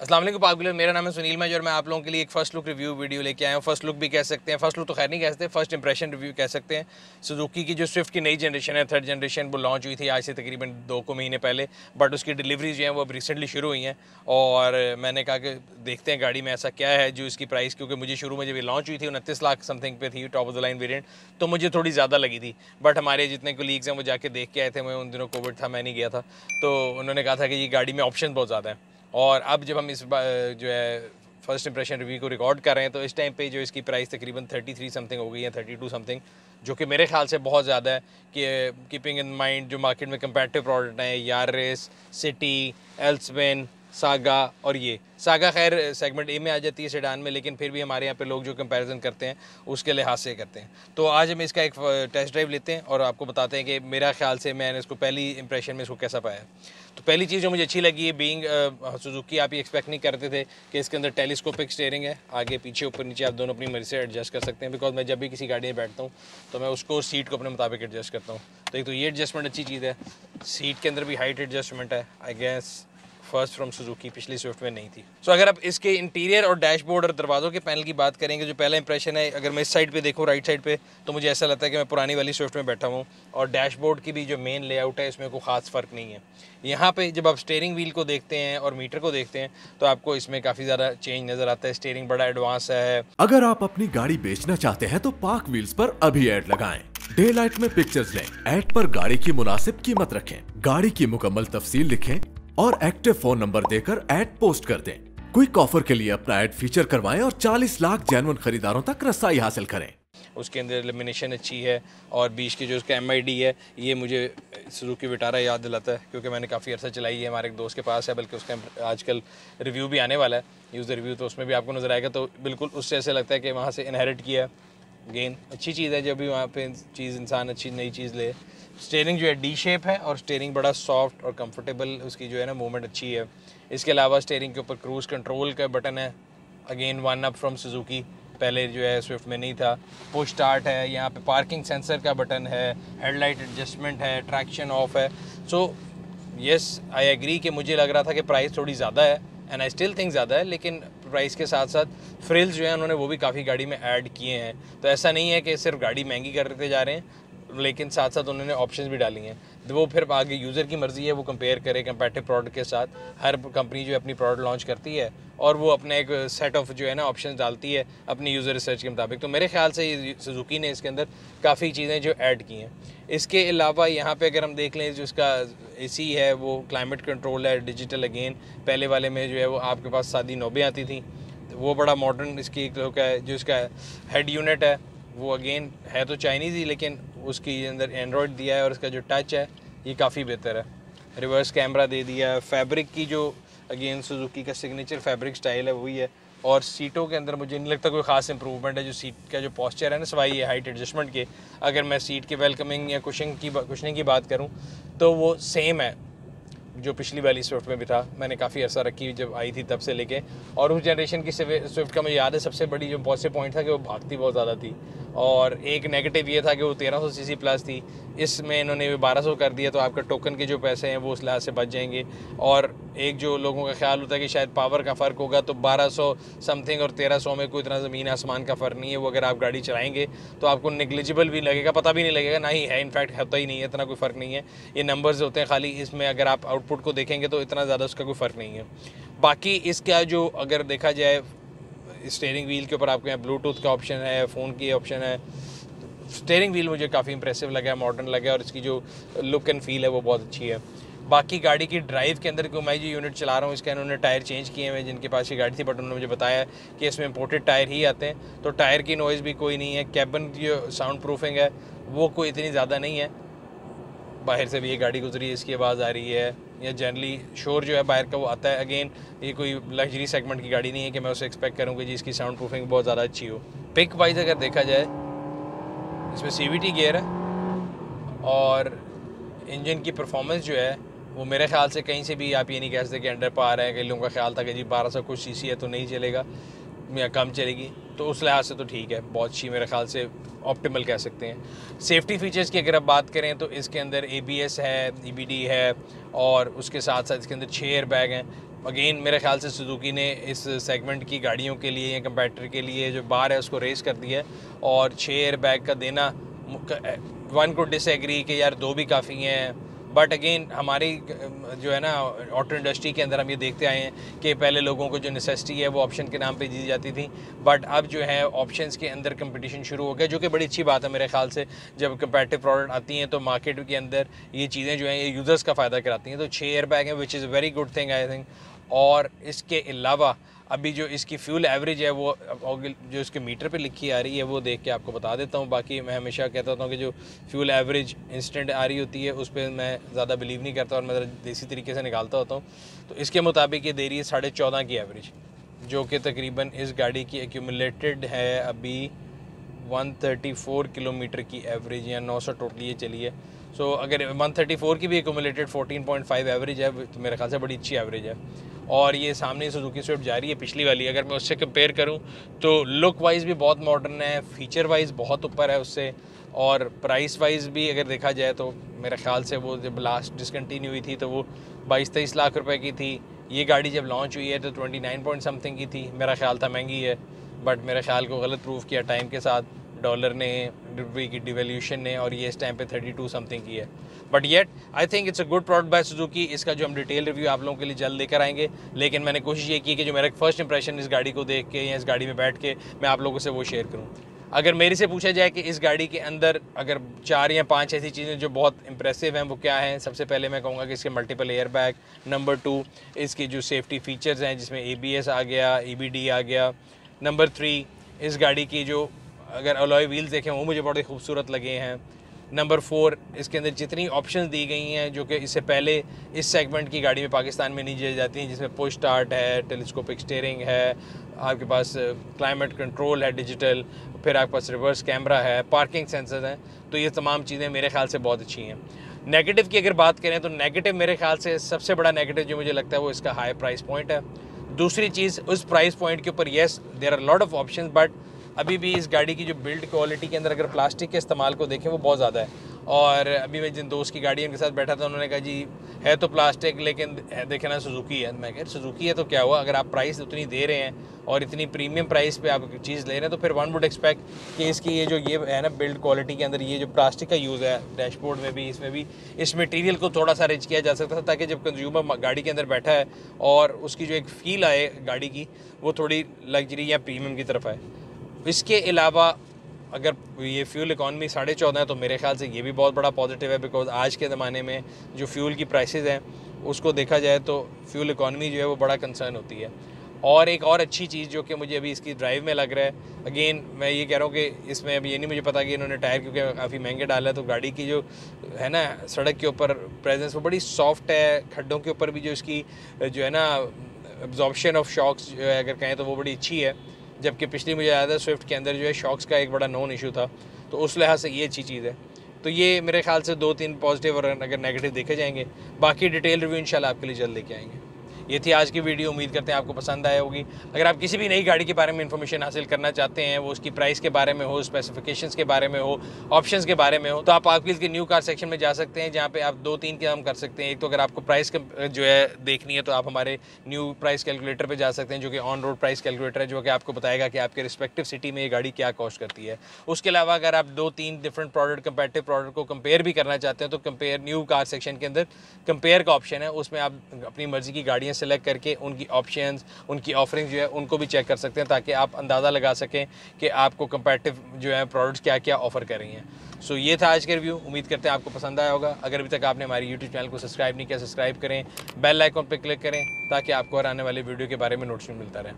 अस्सलाम वालेकुम पाक व्हीलर, मेरा नाम है सुनील मैज और मैं आप लोगों के लिए एक फ़र्स्ट लुक रिव्यू वीडियो लेके आया हूँ। फर्स्ट लुक भी कह सकते हैं, फर्स्ट लुक तो खैर नहीं कह सकते, फर्स्ट इंप्रेशन रिव्यू कह सकते हैं। सुजुकी की जो स्विफ्ट की नई जनरेशन है, थर्ड जनरेशन, वो लॉन्च हुई थी आज से तकरीबन 2 महीने पहले, बट उसकी डिलीवरीज जो हैं वो अब रिसेंटली शुरू हुई हैं। और मैंने कहा कि देखते हैं गाड़ी में ऐसा क्या है जो इसकी प्राइस, क्योंकि मुझे शुरू में जब ये लॉन्च हुई थी 29 लाख समथिंग पे थी top of the line variant, तो मुझे थोड़ी ज़्यादा लगी थी। बट हमारे जितने कोलीग्स हैं वो जाके देख के आए थे, मैं उन दिनों कोविड था, मैं नहीं गया था, तो उन्होंने कहा था कि ये गाड़ी में ऑप्शन बहुत ज़्यादा है। और अब जब हम इस जो है फर्स्ट इंप्रेशन रिव्यू को रिकॉर्ड कर रहे हैं, तो इस टाइम पे जो इसकी प्राइस तकरीबन 33 समथिंग हो गई है, 32 समथिंग, जो कि मेरे ख्याल से बहुत ज़्यादा है। कि कीपिंग इन माइंड जो मार्केट में कंपैटिटिव प्रोडक्ट हैं, यारिस, सिटी, एल्सवेन, सागा, और ये सागा खैर सेगमेंट ए में आ जाती है सेडान में, लेकिन फिर भी हमारे यहाँ पे लोग जो कंपैरिजन करते हैं उसके लिहाज से करते हैं। तो आज हम इसका एक टेस्ट ड्राइव लेते हैं और आपको बताते हैं कि मेरा ख्याल से मैंने इसको पहली इंप्रेशन में इसको कैसा पाया। तो पहली चीज़ जो मुझे अच्छी लगी है, बीइंग सुजुकी, आप ये एक्सपेक्ट नहीं करते थे कि इसके अंदर टेलीस्कोपिक स्टीयरिंग है, आगे पीछे ऊपर नीचे आप दोनों अपनी मर्जी से एडजस्ट कर सकते हैं। बिकॉज मैं जब भी किसी गाड़ी में बैठता हूँ तो मैं उसको सीट को अपने मुताबिक एडजस्ट करता हूँ, तो एक तो ये एडजस्टमेंट अच्छी चीज़ है। सीट के अंदर भी हाइट एडजस्टमेंट है, I guess first from Suzuki, पिछली स्विफ्ट में नहीं थी। सो अगर आप इसके इंटीरियर और डैशबोर्ड और दरवाज़ों के पैनल की बात करेंगे, जो पहला इंप्रेशन है, अगर मैं इस साइड पे देखूँ राइट साइड पे, तो मुझे ऐसा लगता है कि मैं पुरानी वाली स्विफ्ट में बैठा हूँ। और डैशबोर्ड की भी जो मेन लेआउट है इसमें कोई ख़ास फ़र्क नहीं है। यहाँ पे जब आप स्टीयरिंग व्हील को देखते हैं और मीटर को देखते हैं तो आपको इसमें काफ़ी ज़्यादा चेंज नज़र आता है। स्टीयरिंग बड़ा एडवांस है। अगर आप अपनी गाड़ी बेचना चाहते हैं तो पार्क व्हील्स पर अभी ऐड लगाएं। डे लाइट में पिक्चर्स लें, ऐड पर गाड़ी की मुनासिब कीमत रखें, गाड़ी की मुकम्मल तफसील लिखें और एक्टिव फोन नंबर देकर ऐड पोस्ट कर दें। क्विक ऑफर के लिए अपना ऐड फीचर करवाएं और 40 लाख जेन्युइन खरीदारों तक रसाई हासिल करें। उसके अंदर लेमिनेशन अच्छी है और बीच की जो उसका MID है, ये मुझे सुजुकी विटारा याद दिलाता है, क्योंकि मैंने काफ़ी अर्सा चलाई है, हमारे एक दोस्त के पास है, बल्कि उसका आजकल रिव्यू भी आने वाला है, यूज़र रिव्यू, तो उसमें भी आपको नज़र आएगा। तो बिल्कुल उससे ऐसे लगता है कि वहाँ से इनहेरिट किया। गेन अच्छी चीज़ है जब भी वहाँ पे चीज़ इंसान अच्छी नई चीज़ ले। स्टीयरिंग जो है डी शेप है और स्टीयरिंग बड़ा सॉफ्ट और कंफर्टेबल, उसकी जो है ना मूवमेंट अच्छी है। इसके अलावा स्टीयरिंग के ऊपर क्रूज़ कंट्रोल का बटन है, again one up from Suzuki, पहले जो है स्विफ्ट में नहीं था। पुश स्टार्ट है, यहाँ पे पार्किंग सेंसर का बटन है, हेडलाइट एडजस्टमेंट है, ट्रैक्शन ऑफ है। सो येस, आई एग्री कि मुझे लग रहा था कि प्राइस थोड़ी ज़्यादा है, एंड आई स्टिल थिंक ज़्यादा है, लेकिन प्राइस के साथ साथ फ्रिल्स जो है उन्होंने वो भी काफ़ी गाड़ी में ऐड किए हैं। तो ऐसा नहीं है कि सिर्फ गाड़ी महंगी करते जा रहे हैं, लेकिन साथ साथ उन्होंने ऑप्शंस भी डाली हैं। तो वो फिर आगे यूज़र की मर्ज़ी है, वो कंपेयर करे कंपैटिटिव प्रोडक्ट के साथ। हर कंपनी जो अपनी प्रोडक्ट लॉन्च करती है और वो अपने एक सेट ऑफ जो है ना ऑप्शंस डालती है अपनी यूज़र रिसर्च के मुताबिक। तो मेरे ख्याल से सुजुकी ने इसके अंदर काफ़ी चीज़ें जो ऐड की हैं। इसके अलावा यहाँ पे अगर हम देख लें, जो इसका AC है वो क्लाइमेट कंट्रोल है, डिजिटल। अगेन पहले वाले में जो है वो आपके पास सादी नोबें आती थी, तो वो बड़ा मॉडर्न इसकी एक लोग है। जो इसका हेड यूनिट है वो अगेन है तो चाइनीज़ ही, लेकिन उसके अंदर एंड्रॉयड दिया है और इसका जो टच है ये काफ़ी बेहतर है। रिवर्स कैमरा दे दिया है। फैब्रिक की जो अगेन सुजुकी का सिग्नेचर फैब्रिक स्टाइल है वही है। और सीटों के अंदर मुझे नहीं लगता कोई ख़ास इंप्रूवमेंट है। जो सीट का जो पॉस्चर है ना, सवाई है हाइट एडजस्टमेंट के, अगर मैं सीट के वेलकमिंग या कुशनिंग की बात करूँ तो वो सेम है जो पिछली वाली स्विफ्ट में भी था। मैंने काफ़ी अर्सा रखी जब आई थी तब से लेके, और उस जनरेशन की स्विफ्ट का मुझे याद है सबसे बड़ी जो पॉजिटिव पॉइंट था कि वो भागती बहुत ज़्यादा थी, और एक नेगेटिव ये था कि वो 1300 सीसी प्लस थी। इसमें इन्होंने 1200 कर दिया, तो आपका टोकन के जो पैसे हैं वो उस लिहाज से बच जाएंगे। और एक जो लोगों का ख्याल होता है कि शायद पावर का फ़र्क होगा, तो 1200 समथिंग और 1300 में कोई इतना ज़मीन आसमान का फ़र्क नहीं है। वो अगर आप गाड़ी चलाएंगे तो आपको नेग्लिजिबल भी लगेगा, पता भी नहीं लगेगा, ना ही है, इनफैक्ट होता ही नहीं है, इतना कोई फ़र्क नहीं है। ये नंबर्स होते हैं खाली, इसमें अगर आप आउटपुट को देखेंगे तो इतना ज़्यादा उसका कोई फ़र्क नहीं है। बाकी इसका जो अगर देखा जाए, स्टीयरिंग व्हील के ऊपर आपके यहाँ ब्लूटूथ का ऑप्शन है, फ़ोन की ऑप्शन है। स्टीयरिंग व्हील मुझे काफ़ी इंप्रेसिव लगा, मॉडर्न लगा, और इसकी जो लुक एंड फील है वो बहुत अच्छी है। बाकी गाड़ी की ड्राइव के अंदर, क्यों मैं जो यूनिट चला रहा हूँ इसके उन्होंने टायर चेंज किए हुए, जिनके पास ये गाड़ी थी, बट उन्होंने मुझे बताया कि इसमें इंपोर्टेड टायर ही आते हैं, तो टायर की नॉइज़ भी कोई नहीं है। कैबिन की जो साउंड प्रूफिंग है वो कोई इतनी ज़्यादा नहीं है। बाहर से भी ये गाड़ी गुजरी है, इसकी आवाज़ आ रही है, या जनरली शोर जो है बाहर का वो आता है। अगेन ये कोई लग्जरी सेगमेंट की गाड़ी नहीं है कि मैं उसे एक्सपेक्ट करूँ कि जी इसकी साउंड प्रूफिंग बहुत ज़्यादा अच्छी हो। पिक वाइज अगर देखा जाए, इसमें CVT गियर है, और इंजन की परफॉर्मेंस जो है वो मेरे ख्याल से कहीं से भी आप ये नहीं कह सकते कि अंडर पार है। कई लोगों का ख्याल था कि जी 1200 कुछ सीसी है तो नहीं चलेगा। या कम चलेगी, तो उस लिहाज से तो ठीक है, बहुत अच्छी, मेरे ख्याल से ऑप्टिमल कह सकते हैं। सेफ्टी फीचर्स की अगर आप बात करें तो इसके अंदर ABS है, EBD है, और उसके साथ साथ इसके अंदर 6 एयर बैग हैं। अगेन मेरे ख्याल से सुजुकी ने इस सेगमेंट की गाड़ियों के लिए या कंपैटिटर के लिए जो बार है उसको रेस कर दिया है, और 6 एयर बैग का देना, वन को डिसएग्री कि यार 2 भी काफ़ी हैं, बट अगेन हमारी जो है ना ऑटो इंडस्ट्री के अंदर हम ये देखते आए हैं कि पहले लोगों को जो नेसेसिटी है वो ऑप्शन के नाम पे दी जाती थी, बट अब जो है ऑप्शंस के अंदर कंपटीशन शुरू हो गया, जो कि बड़ी अच्छी बात है मेरे ख्याल से। जब कंपैटिटिव प्रोडक्ट आती हैं तो मार्केट के अंदर ये चीज़ें जो हैं ये यूज़र्स का फ़ायदा कराती हैं। तो 6 एयर बैग हैं, which is very good thing I think. और इसके अलावा अभी जो इसकी फ्यूल एवरेज है वो जो इसके मीटर पे लिखी आ रही है वो देख के आपको बता देता हूँ। बाकी मैं हमेशा कहता होता हूँ कि जो फ्यूल एवरेज इंस्टेंट आ रही होती है उस पर मैं ज़्यादा बिलीव नहीं करता और मैं देसी तरीके से निकालता होता हूँ। तो इसके मुताबिक ये दे रही है 14.5 की एवरेज, जो कि तकरीबन इस गाड़ी की एक्यूमुलेटेड है अभी 134 किलोमीटर की एवरेज, या 900 टोटली ये चली है। सो अगर 134 की भी एक्यूमुलेटेड 14.5 एवरेज है तो मेरे ख्याल से बड़ी अच्छी एवरेज है। और ये सामने सुजुकी स्विफ्ट जा रही है पिछली वाली, अगर मैं उससे कंपेयर करूं तो लुक वाइज भी बहुत मॉडर्न है, फीचर वाइज बहुत ऊपर है उससे, और प्राइस वाइज भी अगर देखा जाए तो मेरे ख्याल से वो जब लास्ट डिसकंटिन्यू हुई थी तो वो 22-23 लाख रुपए की थी। ये गाड़ी जब लॉन्च हुई है तो 29 पॉइंट समथिंग की थी, मेरा ख्याल था महंगी है, बट मेरे ख्याल को गलत प्रूव किया टाइम के साथ, डॉलर ने, रुपये की डिवैल्यूशन ने, और ये इस टाइम पे 32 समथिंग की है। But yet I think it's a good product by Suzuki. इसका जो हम डिटेल रिव्यू आप लोगों के लिए जल्द लेकर आएंगे, लेकिन मैंने कोशिश ये की कि जो मेरा फर्स्ट इंप्रेशन इस गाड़ी को देख के या इस गाड़ी में बैठ के मैं आप लोगों से वो शेयर करूँ। अगर मेरे से पूछा जाए कि इस गाड़ी के अंदर अगर 4 या 5 ऐसी चीज़ें जो बहुत इंप्रेसिव हैं वो क्या हैं, सबसे पहले मैं कहूँगा कि इसके मल्टीपल एयर बैग, नंबर 2 इसकी जो सेफ्टी फीचर्स हैं जिसमें ABS आ गया, EBD आ गया, नंबर 3 इस गाड़ी की जो अगर अलॉय व्हील्स देखें वो मुझे बड़े खूबसूरत लगे हैं, नंबर 4 इसके अंदर जितनी ऑप्शंस दी गई हैं जो कि इससे पहले इस सेगमेंट की गाड़ी में पाकिस्तान में नहीं दी जाती हैं, जिसमें पुश स्टार्ट है, टेलीस्कोपिक स्टीयरिंग है, आपके पास क्लाइमेट कंट्रोल है डिजिटल, फिर आपके पास रिवर्स कैमरा है, पार्किंग सेंसर हैं। तो ये तमाम चीज़ें मेरे ख्याल से बहुत अच्छी हैं। नेगेटिव की अगर बात करें तो नेगेटिव मेरे ख्याल से सबसे बड़ा नेगेटिव जो मुझे लगता है वो इसका हाई प्राइस पॉइंट है। दूसरी चीज़, उस प्राइस पॉइंट के ऊपर yes there are lot of options, but अभी भी इस गाड़ी की जो बिल्ड क्वालिटी के अंदर अगर प्लास्टिक के इस्तेमाल को देखें वो बहुत ज़्यादा है। और अभी मैं जिन दोस्त की गाड़ी उनके साथ बैठा था उन्होंने कहा जी है तो प्लास्टिक लेकिन देखे ना सुजुकी है। मैं कह सुजुकी है तो क्या हुआ, अगर आप प्राइस उतनी दे रहे हैं और इतनी प्रीमियम प्राइस पे आप चीज़ ले रहे हैं तो फिर वन वुड एक्सपेक्ट कि इसकी ये जो ये है ना बिल्ड क्वालिटी के अंदर ये जो प्लास्टिक का यूज़ है डैशबोर्ड में भी, इसमें भी इस मटेरियल को थोड़ा सा रिच किया जा सकता था, ताकि जब कंज्यूमर गाड़ी के अंदर बैठा है और उसकी जो एक फ़ील आए गाड़ी की वो थोड़ी लग्जरी या प्रीमियम की तरफ आए। इसके अलावा अगर ये फ्यूल इकॉनमी 14.5 है तो मेरे ख्याल से ये भी बहुत बड़ा पॉजिटिव है, बिकॉज आज के ज़माने में जो फ्यूल की प्राइसेस हैं उसको देखा जाए तो फ्यूल इकॉनमी जो है वो बड़ा कंसर्न होती है। और एक और अच्छी चीज़ जो कि मुझे अभी इसकी ड्राइव में लग रहा है, अगेन मैं ये कह रहा हूँ कि इसमें अभी ये नहीं मुझे पता कि इन्होंने टायर क्योंकि काफ़ी महंगे डाला है, तो गाड़ी की जो है ना सड़क के ऊपर प्रेजेंस वो बड़ी सॉफ्ट है, खड्डों के ऊपर भी जो इसकी जो है ना एब्जॉर्प्शन ऑफ शॉक्स जो है अगर कहें तो वो बड़ी अच्छी है, जबकि पिछली मुझे याद है स्विफ्ट के अंदर जो है शॉक्स का एक बड़ा नॉन इशू था, तो उस लिहाज से ये अच्छी चीज़ है। तो ये मेरे ख्याल से 2-3 पॉजिटिव और अगर नेगेटिव देखे जाएंगे, बाकी डिटेल रिव्यू इंशाल्लाह आपके लिए जल्द लेके आएंगे। ये थी आज की वीडियो, उम्मीद करते हैं आपको पसंद आया होगी। अगर आप किसी भी नई गाड़ी के बारे में इन्फॉर्मेशन हासिल करना चाहते हैं, वो उसकी प्राइस के बारे में हो, स्पेसिफिकेशंस के बारे में हो, ऑप्शंस के बारे में हो, तो आप पार्क के न्यू कार सेक्शन में जा सकते हैं, जहाँ पे आप 2-3 काम कर सकते हैं। एक तो अगर आपको प्राइस जो है देखनी है तो आप हमारे न्यू प्राइस कैलकुलेटर पर जा सकते हैं, जो कि ऑन रोड प्राइस कैलकुलेटर है, जो कि आपको बताएगा कि आपके रिस्पेक्टिव सिटी में ये गाड़ी क्या कॉस्ट करती है। उसके अलावा अगर आप 2-3 डिफरेंट प्रोडक्ट कंपेटिव प्रोडक्ट को कंपेयर भी करना चाहते हैं तो कंपेयर न्यू कार सेक्शन के अंदर कंपेयर का ऑप्शन है, उसमें आप अपनी मर्जी की गाड़ियाँ सेलेक्ट करके उनकी ऑप्शंस, उनकी ऑफरिंग जो है उनको भी चेक कर सकते हैं, ताकि आप अंदाज़ा लगा सकें कि आपको कंपैरेटिव जो है प्रोडक्ट्स क्या क्या ऑफर कर रही हैं। सो ये था आज का रिव्यू, उम्मीद करते हैं आपको पसंद आया होगा। अगर अभी तक आपने हमारी यूट्यूब चैनल को सब्सक्राइब नहीं किया, सब्सक्राइब करें, बेल आइकन पर क्लिक करें ताकि आपको हर आने वाले वीडियो के बारे में नोटिफिकेशन मिलता रहे।